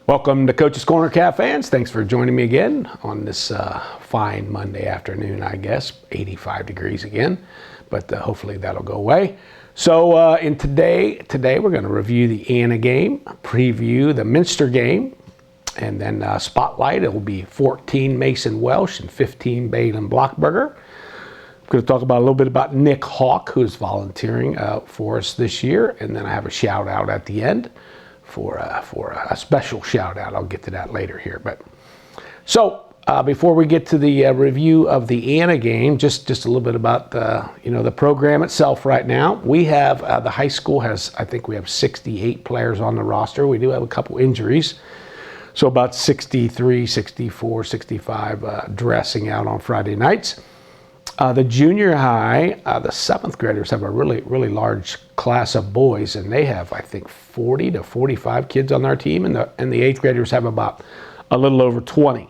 Welcome to Coach's Corner, Cat fans. Thanks for joining me again on this fine Monday afternoon, I guess. 85 degrees again, but hopefully that'll go away. So today we're going to review the Anna game, preview the Minster game, and then spotlight. It will be 14 Mason Welsh and 15 Baden Blockberger. I'm going to talk about a little bit about Nick Hawk, who's volunteering for us this year, and then I have a shout out at the end for a special shout out. I'll get to that later here. But so before we get to the review of the Anna game, just a little bit about the program itself right now. We have the high school has, I think we have 68 players on the roster. We do have a couple injuries. So about 63, 64, 65 dressing out on Friday nights. The junior high, the seventh graders have a really large class of boys, and they have, I think, 40 to 45 kids on their team, and the eighth graders have about a little over 20.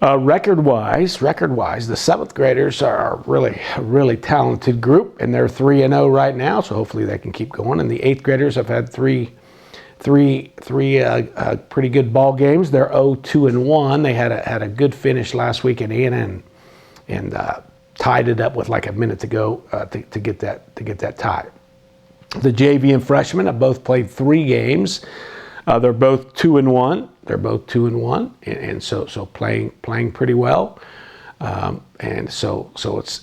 Record-wise, the seventh graders are a really talented group, and they're 3-0 right now, so hopefully they can keep going. And the eighth graders have had three pretty good ball games. They're 0-2-1. They had a good finish last week in Anna and tied it up with like a minute to go to get that tie. The JV and freshmen have both played 3 games. They're both 2-1. They're both 2-1, and so playing pretty well. And so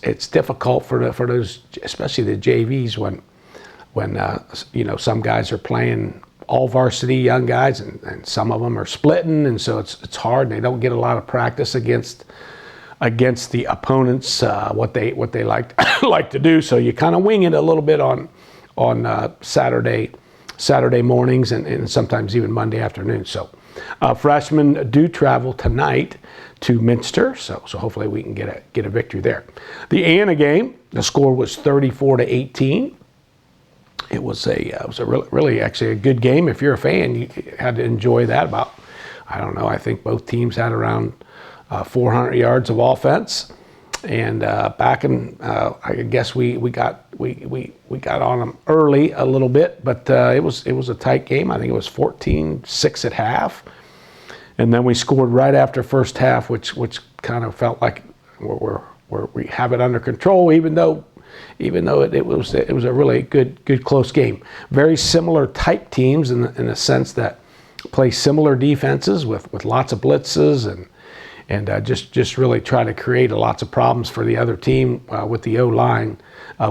it's difficult for those, especially the JVs, when some guys are playing all varsity young guys, and some of them are splitting, and so it's hard. They don't get a lot of practice against the opponents, what they like to do. So you kind of wing it a little bit on Saturday mornings and sometimes even Monday afternoon. So freshmen do travel tonight to Minster, so hopefully we can get a victory there. The Anna game, the score was 34-18. It was really actually a good game. If you're a fan, you had to enjoy that. I think both teams had around 400 yards of offense, and I guess we got on them early a little bit, but it was a tight game. I think it was 14-6 at half, and then we scored right after first half, which kind of felt like we have it under control, even though it was a really good close game. Very similar type teams in the sense that play similar defenses with lots of blitzes and just really try to create lots of problems for the other team with the O-line,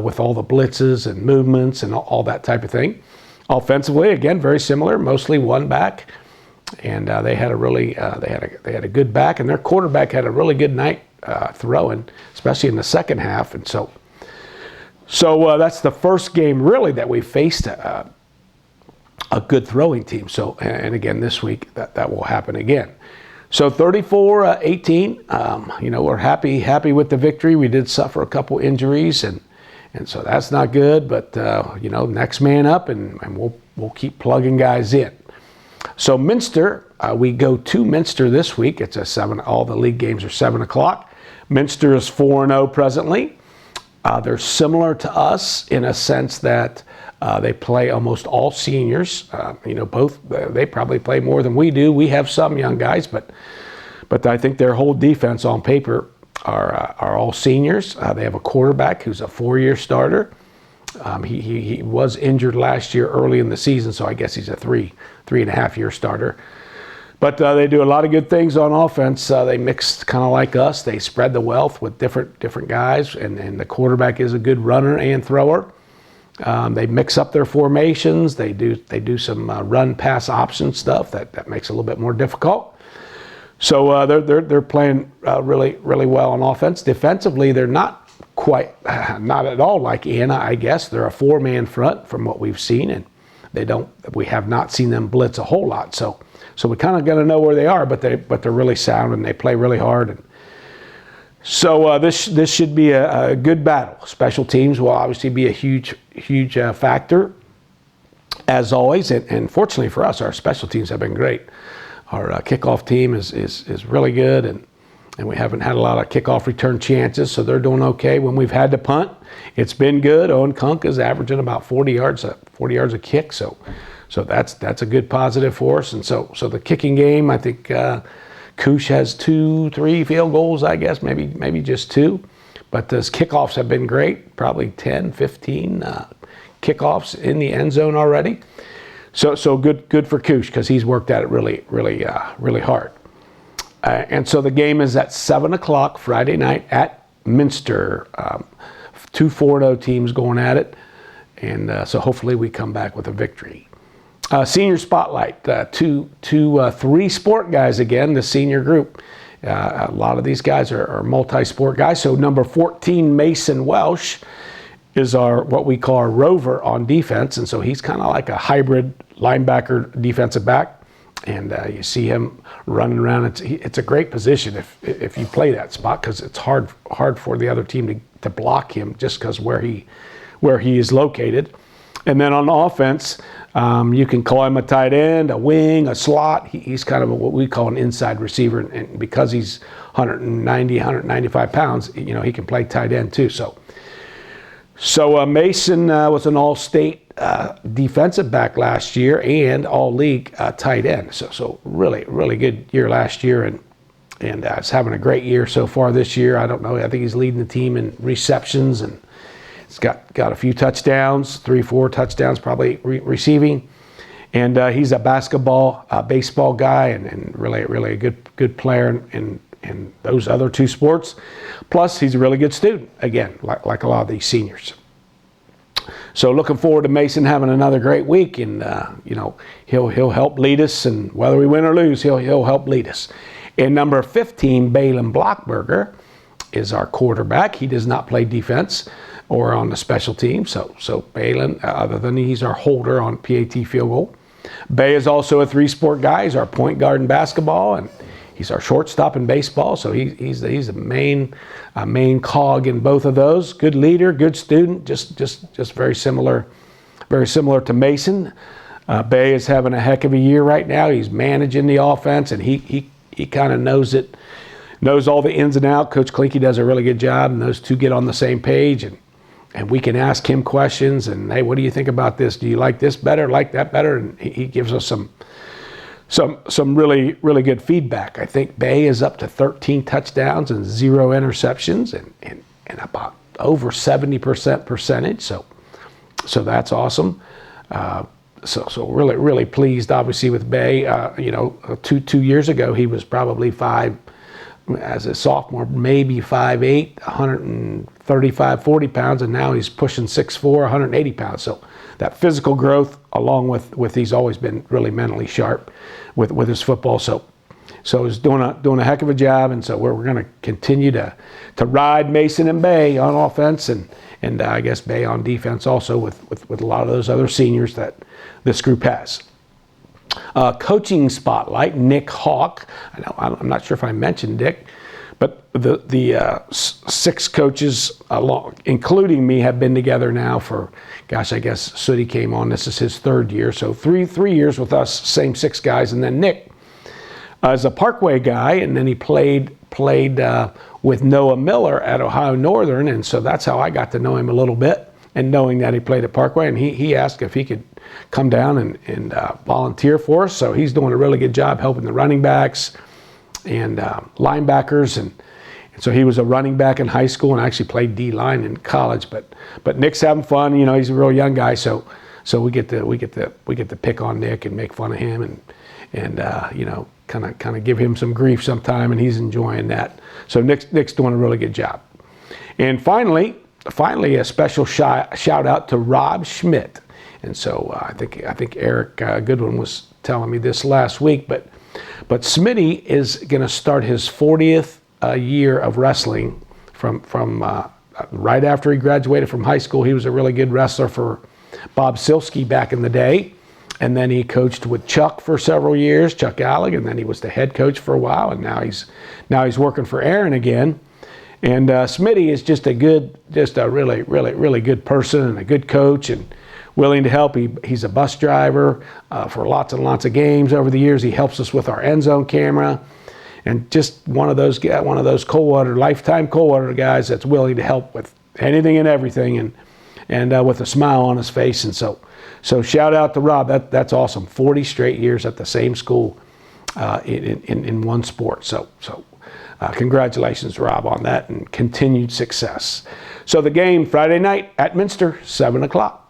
with all the blitzes and movements and all that type of thing. Offensively, again, very similar, mostly one back, and they had a good back, and their quarterback had a really good night throwing, especially in the second half. And so that's the first game really that we faced a good throwing team. So, and again, this week that will happen again. So 34-18, we're happy with the victory. We did suffer a couple injuries, and so that's not good. But next man up, and we'll keep plugging guys in. So Minster, we go to Minster this week. It's a 7. All the league games are 7 o'clock. Minster is 4-0 presently. They're similar to us in a sense that they play almost all seniors. Both they probably play more than we do. We have some young guys, but I think their whole defense on paper are all seniors. They have a quarterback who's a 4-year starter. He was injured last year early in the season, so I guess he's a 3.5-year starter. But they do a lot of good things on offense. They mix kind of like us. They spread the wealth with different guys, and the quarterback is a good runner and thrower. They mix up their formations. They do some run-pass option stuff that makes it a little bit more difficult. So they're playing really well on offense. Defensively, they're not at all like Anna, I guess. They're a 4-man front from what we've seen, and we have not seen them blitz a whole lot. So we kind of got to know where they are, but they're really sound and they play really hard. And so this should be a good battle. Special teams will obviously be a huge factor, as always. And fortunately for us, our special teams have been great. Our kickoff team is really good, and we haven't had a lot of kickoff return chances, so they're doing okay. When we've had to punt, it's been good. Owen Kunk is averaging about 40 yards a kick, so So that's a good positive for us. And so the kicking game, I think Koosh has 2-3 field goals, I guess, maybe just 2. But those kickoffs have been great, probably 10, 15 kickoffs in the end zone already. So good for Koosh, because he's worked at it really hard. And so the game is at 7 o'clock Friday night at Minster. 2 4-0 teams going at it. And so hopefully we come back with a victory. Senior Spotlight, 3 sport guys again, the senior group. A lot of these guys are multi-sport guys. So number 14, Mason Welsh, is what we call our rover on defense. And so he's kind of like a hybrid linebacker defensive back. And you see him running around. It's a great position if you play that spot, because it's hard for the other team to block him just because where he is located. And then on offense, you can call him a tight end, a wing, a slot. He's kind of what we call an inside receiver. And because he's 190, 195 pounds, he can play tight end too. So Mason was an all-state defensive back last year and all-league tight end. So really good year last year, and is having a great year so far this year. I don't know. I think he's leading the team in receptions, and he's got a few touchdowns, 3-4 touchdowns probably receiving. And he's a baseball guy, and really a good player in those other 2 sports. Plus, he's a really good student, again, like a lot of these seniors. So looking forward to Mason having another great week, and he'll help lead us, and whether we win or lose, he'll help lead us. And number 15, Balin Blockberger, is our quarterback. He does not play defense or on the special team. So Balin, other than he's our holder on PAT field goal. Bay is also a 3-sport guy. He's our point guard in basketball, and he's our shortstop in baseball. So he's the main cog in both of those. Good leader, good student, just very similar to Mason. Bay is having a heck of a year right now. He's managing the offense, and he kind of knows it, knows all the ins and outs. Coach Klinke does a really good job, and those 2 get on the same page, and we can ask him questions, and hey, what do you think about this? Do you like this better, like that better? And he gives us some really good feedback. I think Bay is up to 13 touchdowns and 0 interceptions, and about over 70% percentage. So that's awesome. So really pleased, obviously, with Bay. 2 years ago he was probably 5. As a sophomore, maybe 5'8", 135, 40 pounds, and now he's pushing 6'4", 180 pounds. So that physical growth, along with he's always been really mentally sharp with his football. So he's doing a heck of a job, and so we're going to continue to ride Mason and Bay on offense, and I guess Bay on defense also with a lot of those other seniors that this group has. Coaching spotlight, Nick Hawk. I'm not sure if I mentioned Nick, but the 6 coaches, including me, have been together now for, I guess Sooty came on. This is his 3rd year, so three years with us, same 6 guys, and then Nick is a Parkway guy, and then he played with Noah Miller at Ohio Northern, and so that's how I got to know him a little bit. And knowing that he played at Parkway, and he asked if he could come down and volunteer for us. So he's doing a really good job helping the running backs and linebackers, and so he was a running back in high school and actually played D-line in college. But Nick's having fun. He's a real young guy, so we get to pick on Nick and make fun of him and kind of give him some grief sometime, and he's enjoying that. So Nick's doing a really good job. And finally, a special shout out to Rob Schmidt. And so I think Eric Goodwin was telling me this last week, but Smitty is going to start his 40th year of wrestling from right after he graduated from high school. He was a really good wrestler for Bob Silsky back in the day, and then he coached with Chuck for several years, Chuck Alec, and then he was the head coach for a while, and now he's working for Aaron again. And Smitty is just a really good person and a good coach and willing to help. He's a bus driver for lots and lots of games over the years. He helps us with our end zone camera, and just one of those lifetime Coldwater guys that's willing to help with anything and everything. and with a smile on his face. And so shout out to Rob. That's awesome. 40 straight years at the same school in one sport. So congratulations, Rob, on that, and continued success. So the game Friday night at Minster, 7 o'clock.